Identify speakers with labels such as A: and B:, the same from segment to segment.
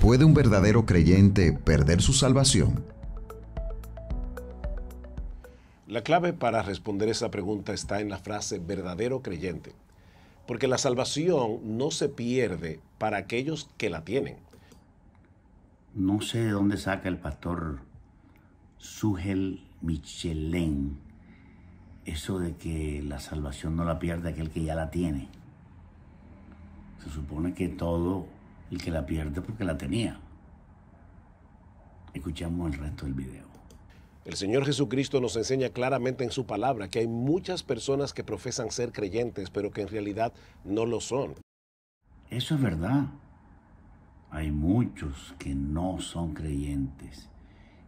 A: ¿Puede un verdadero creyente perder su salvación?
B: La clave para responder esa pregunta está en la frase verdadero creyente, porque la salvación no se pierde para aquellos que la tienen.
C: No sé de dónde saca el pastor Sugel Michelén eso de que la salvación no la pierde aquel que ya la tiene. Se supone que todo el que la pierde porque la tenía. Escuchamos el resto del video.
B: El Señor Jesucristo nos enseña claramente en su palabra que hay muchas personas que profesan ser creyentes, pero que en realidad no lo son.
C: Eso es verdad. Hay muchos que no son creyentes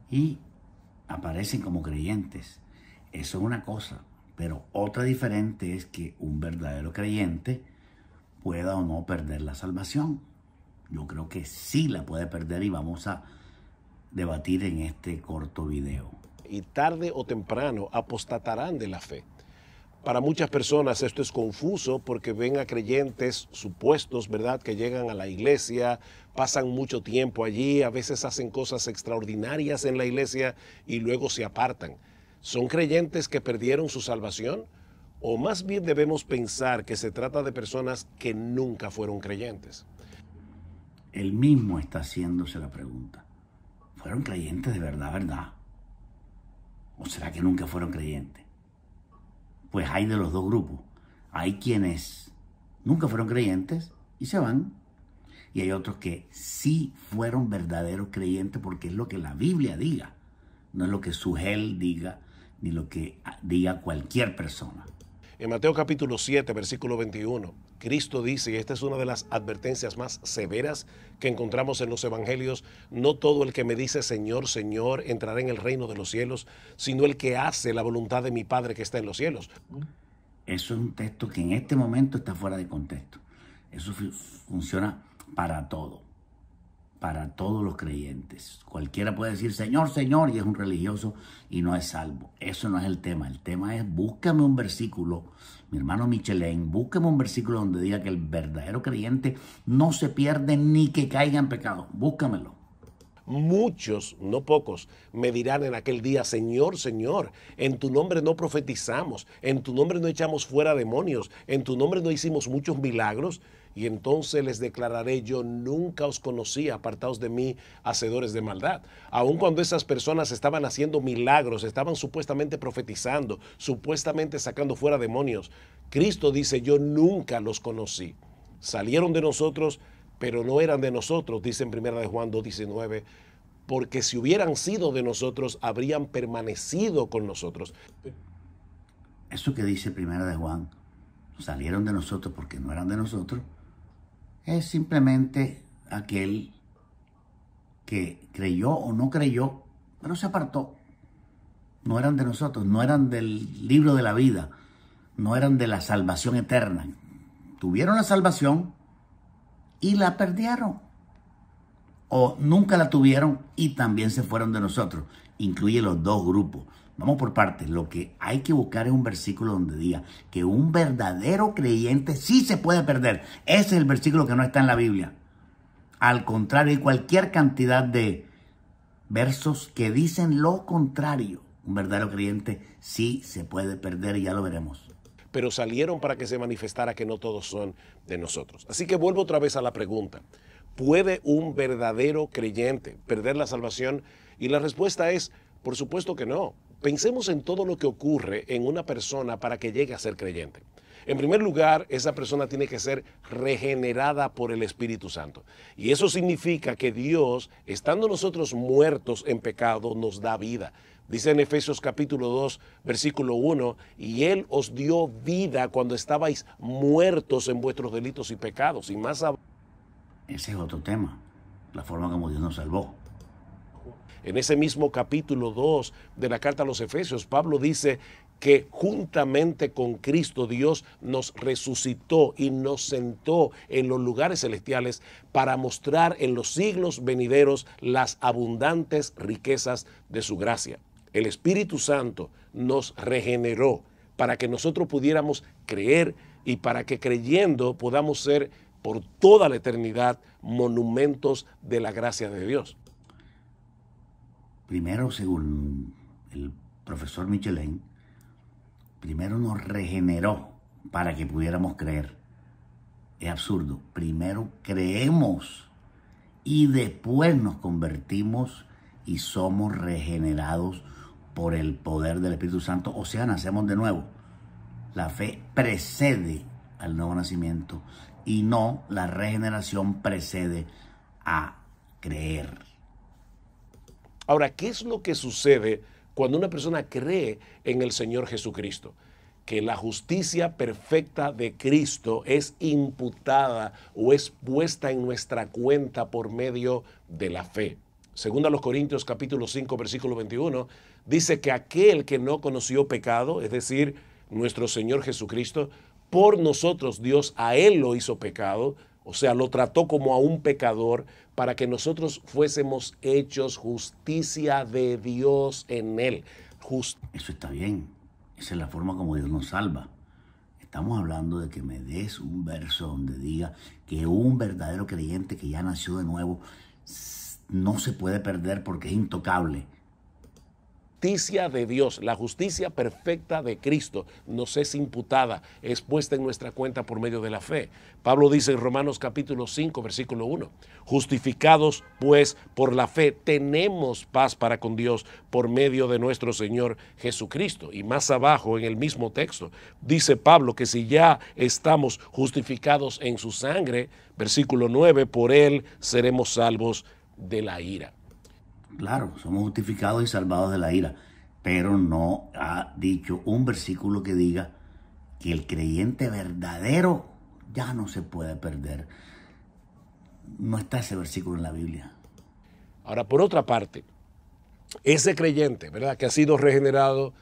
C: y aparecen como creyentes. Eso es una cosa, pero otra diferente es que un verdadero creyente pueda o no perder la salvación. Yo creo que sí la puede perder y vamos a debatir en este corto video.
B: Y tarde o temprano apostatarán de la fe. Para muchas personas esto es confuso porque ven a creyentes supuestos, ¿verdad?, que llegan a la iglesia, pasan mucho tiempo allí, a veces hacen cosas extraordinarias en la iglesia y luego se apartan. ¿Son creyentes que perdieron su salvación? ¿O más bien debemos pensar que se trata de personas que nunca fueron creyentes?
C: Él mismo está haciéndose la pregunta. ¿Fueron creyentes de verdad, verdad? ¿O será que nunca fueron creyentes? Pues hay de los dos grupos. Hay quienes nunca fueron creyentes y se van. Y hay otros que sí fueron verdaderos creyentes porque es lo que la Biblia diga. No es lo que Sugel diga, ni lo que diga cualquier persona.
B: En Mateo capítulo 7, versículo 21, Cristo dice, y esta es una de las advertencias más severas que encontramos en los evangelios, no todo el que me dice Señor, Señor, entrará en el reino de los cielos, sino el que hace la voluntad de mi Padre que está en los cielos.
C: Eso es un texto que en este momento está fuera de contexto. Eso funciona para todo, para todos los creyentes. Cualquiera puede decir Señor, Señor, y es un religioso y no es salvo. Eso no es el tema. El tema es, búscame un versículo, mi hermano Michelén, búscame un versículo donde diga que el verdadero creyente no se pierde ni que caiga en pecado. Búscamelo.
B: Muchos, no pocos, me dirán en aquel día, Señor, Señor, en tu nombre no profetizamos, en tu nombre no echamos fuera demonios, en tu nombre no hicimos muchos milagros. Y entonces les declararé, yo nunca os conocí, apartaos de mí, hacedores de maldad. Aun cuando esas personas estaban haciendo milagros, estaban supuestamente profetizando, supuestamente sacando fuera demonios, Cristo dice, yo nunca los conocí. Salieron de nosotros, pero no eran de nosotros, dice en 1 de Juan 2:19, porque si hubieran sido de nosotros, habrían permanecido con nosotros.
C: Eso que dice 1 de Juan, salieron de nosotros porque no eran de nosotros, es simplemente aquel que creyó o no creyó, pero se apartó. No eran de nosotros, no eran del libro de la vida, no eran de la salvación eterna. Tuvieron la salvación y la perdieron. O nunca la tuvieron y también se fueron de nosotros. Incluye los dos grupos. Vamos por partes. Lo que hay que buscar es un versículo donde diga que un verdadero creyente sí se puede perder. Ese es el versículo que no está en la Biblia. Al contrario, hay cualquier cantidad de versos que dicen lo contrario. Un verdadero creyente sí se puede perder y ya lo veremos.
B: Pero salieron para que se manifestara que no todos son de nosotros. Así que vuelvo otra vez a la pregunta. ¿Puede un verdadero creyente perder la salvación? Y la respuesta es, por supuesto que no. Pensemos en todo lo que ocurre en una persona para que llegue a ser creyente. En primer lugar, esa persona tiene que ser regenerada por el Espíritu Santo. Y eso significa que Dios, estando nosotros muertos en pecado, nos da vida. Dice en Efesios capítulo 2, versículo 1, y Él os dio vida cuando estabais muertos en vuestros delitos y pecados. Y más abajo.
C: Ese es otro tema, la forma como Dios nos salvó.
B: En ese mismo capítulo 2 de la carta a los Efesios, Pablo dice que juntamente con Cristo Dios nos resucitó y nos sentó en los lugares celestiales para mostrar en los siglos venideros las abundantes riquezas de su gracia. El Espíritu Santo nos regeneró para que nosotros pudiéramos creer y para que creyendo podamos ser por toda la eternidad monumentos de la gracia de Dios.
C: Primero, según el profesor Michelin, primero nos regeneró para que pudiéramos creer. Es absurdo. Primero creemos y después nos convertimos y somos regenerados por el poder del Espíritu Santo. O sea, nacemos de nuevo. La fe precede al nuevo nacimiento y no la regeneración precede a creer.
B: Ahora, ¿qué es lo que sucede cuando una persona cree en el Señor Jesucristo? Que la justicia perfecta de Cristo es imputada o es puesta en nuestra cuenta por medio de la fe. Según a los Corintios capítulo 5, versículo 21, dice que aquel que no conoció pecado, es decir, nuestro Señor Jesucristo, por nosotros Dios a él lo hizo pecado, o sea, lo trató como a un pecador para que nosotros fuésemos hechos justicia de Dios en él.
C: Eso está bien. Esa es la forma como Dios nos salva. Estamos hablando de que me des un verso donde diga que un verdadero creyente que ya nació de nuevo no se puede perder porque es intocable.
B: Justicia de Dios, la justicia perfecta de Cristo nos es imputada, es puesta en nuestra cuenta por medio de la fe. Pablo dice en Romanos capítulo 5, versículo 1, justificados pues por la fe tenemos paz para con Dios por medio de nuestro Señor Jesucristo. Y más abajo en el mismo texto dice Pablo que si ya estamos justificados en su sangre, versículo 9, por él seremos salvos de la ira.
C: Claro, somos justificados y salvados de la ira, pero no ha dicho un versículo que diga que el creyente verdadero ya no se puede perder. No está ese versículo en la Biblia.
B: Ahora, por otra parte, ese creyente, ¿verdad?, que ha sido regenerado,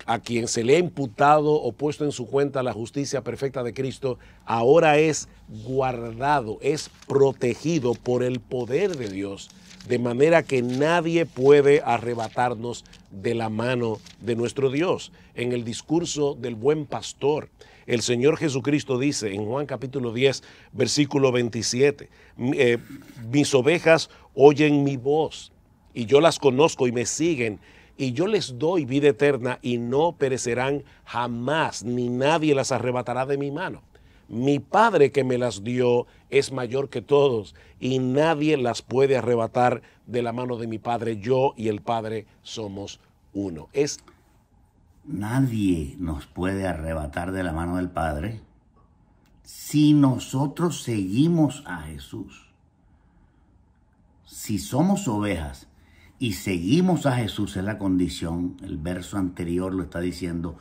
B: a quien se le ha imputado o puesto en su cuenta la justicia perfecta de Cristo, ahora es guardado, es protegido por el poder de Dios, de manera que nadie puede arrebatarnos de la mano de nuestro Dios. En el discurso del buen pastor, el Señor Jesucristo dice en Juan capítulo 10, versículo 27, mis ovejas oyen mi voz y yo las conozco y me siguen, y yo les doy vida eterna y no perecerán jamás, ni nadie las arrebatará de mi mano. Mi Padre que me las dio es mayor que todos y nadie las puede arrebatar de la mano de mi Padre. Yo y el Padre somos uno.
C: Nadie nos puede arrebatar de la mano del Padre si nosotros seguimos a Jesús. Si somos ovejas y seguimos a Jesús, es la condición. El verso anterior lo está diciendo,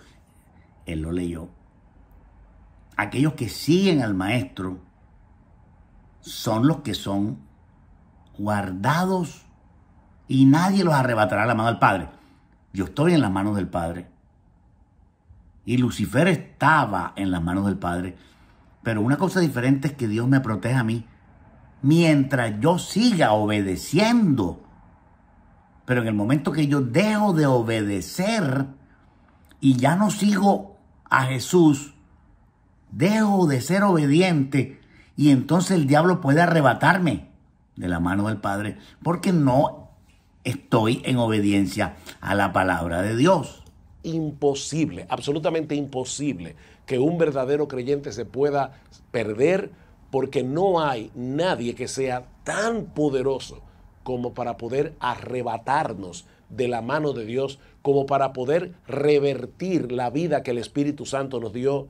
C: él lo leyó. Aquellos que siguen al Maestro son los que son guardados y nadie los arrebatará de la mano del Padre. Yo estoy en las manos del Padre y Lucifer estaba en las manos del Padre, pero una cosa diferente es que Dios me proteja a mí mientras yo siga obedeciendo. Pero en el momento que yo dejo de obedecer y ya no sigo a Jesús, dejo de ser obediente y entonces el diablo puede arrebatarme de la mano del Padre porque no estoy en obediencia a la palabra de Dios.
B: Imposible, absolutamente imposible que un verdadero creyente se pueda perder, porque no hay nadie que sea tan poderoso como para poder arrebatarnos de la mano de Dios, como para poder revertir la vida que el Espíritu Santo nos dio.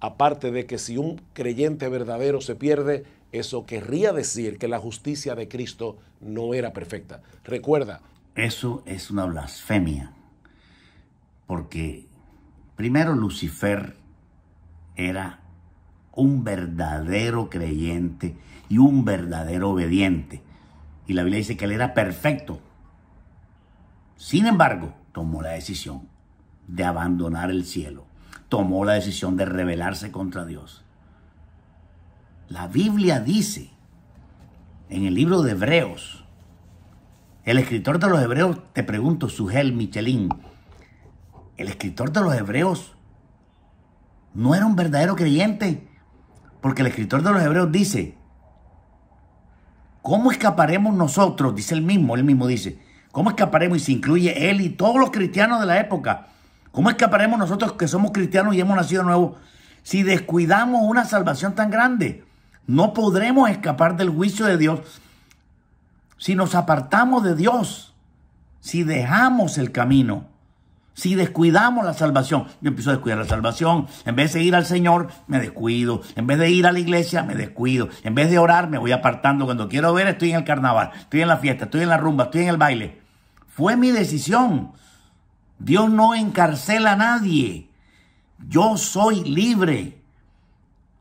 B: Aparte de que si un creyente verdadero se pierde, eso querría decir que la justicia de Cristo no era perfecta. Recuerda.
C: Eso es una blasfemia. Porque primero Lucifer era un verdadero creyente y un verdadero obediente. Y la Biblia dice que él era perfecto. Sin embargo, tomó la decisión de abandonar el cielo. Tomó la decisión de rebelarse contra Dios. La Biblia dice en el libro de Hebreos, el escritor de los Hebreos, te pregunto, Sugel Michelin, el escritor de los Hebreos no era un verdadero creyente, Porque el escritor de los Hebreos dice, ¿cómo escaparemos nosotros? Dice él mismo dice, ¿cómo escaparemos? Y se incluye él y todos los cristianos de la época. ¿Cómo escaparemos nosotros que somos cristianos y hemos nacido de nuevo si descuidamos una salvación tan grande? No podremos escapar del juicio de Dios si nos apartamos de Dios, si dejamos el camino, si descuidamos la salvación. Yo empiezo a descuidar la salvación. En vez de ir al Señor, me descuido. En vez de ir a la iglesia, me descuido. En vez de orar, me voy apartando. Cuando quiero ver, estoy en el carnaval, estoy en la fiesta, estoy en la rumba, estoy en el baile. Fue mi decisión. Dios no encarcela a nadie. Yo soy libre.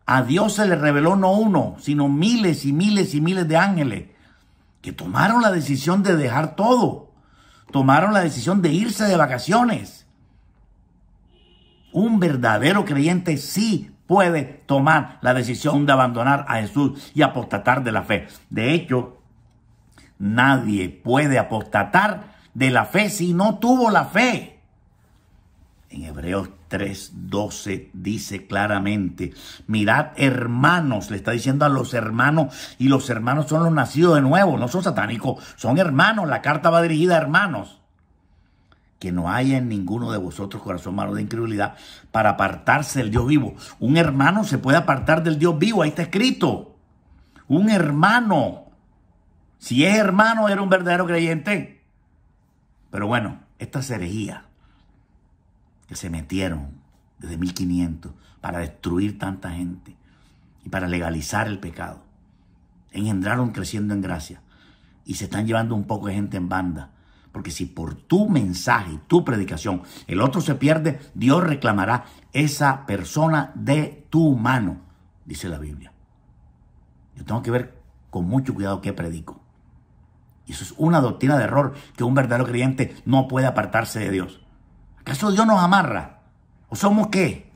C: A Dios se le reveló no uno, sino miles y miles y miles de ángeles que tomaron la decisión de dejar todo. Tomaron la decisión de irse de vacaciones. Un verdadero creyente sí puede tomar la decisión de abandonar a Jesús y apostatar de la fe. De hecho, nadie puede apostatar de la fe si no tuvo la fe. En Hebreos 3:12 dice claramente, mirad hermanos, le está diciendo a los hermanos, y los hermanos son los nacidos de nuevo, no son satánicos, son hermanos, la carta va dirigida a hermanos, que no haya en ninguno de vosotros corazón malo de incredulidad para apartarse del Dios vivo. Un hermano se puede apartar del Dios vivo, ahí está escrito, un hermano, si es hermano era un verdadero creyente. Pero bueno, estas herejías que se metieron desde 1500 para destruir tanta gente y para legalizar el pecado, engendraron creciendo en gracia y se están llevando un poco de gente en banda, porque si por tu mensaje y tu predicación el otro se pierde, Dios reclamará esa persona de tu mano, dice la Biblia. Yo tengo que ver con mucho cuidado qué predico. Y eso es una doctrina de error, que un verdadero creyente no puede apartarse de Dios. ¿Acaso Dios nos amarra? ¿O somos qué?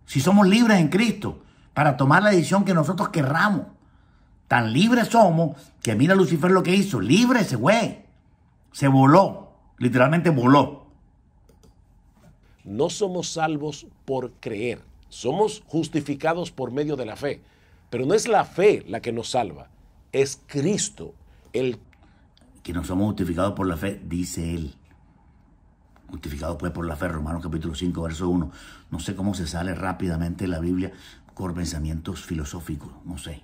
C: Si somos libres en Cristo para tomar la decisión que nosotros querramos. Tan libres somos que mira Lucifer lo que hizo. Libre ese güey. Se voló. Literalmente voló.
B: No somos salvos por creer. Somos justificados por medio de la fe. Pero no es la fe la que nos salva. Es Cristo el
C: que no somos justificados por la fe, dice él. Justificados pues por la fe, Romanos capítulo 5, verso 1. No sé cómo se sale rápidamente la Biblia por pensamientos filosóficos, no sé.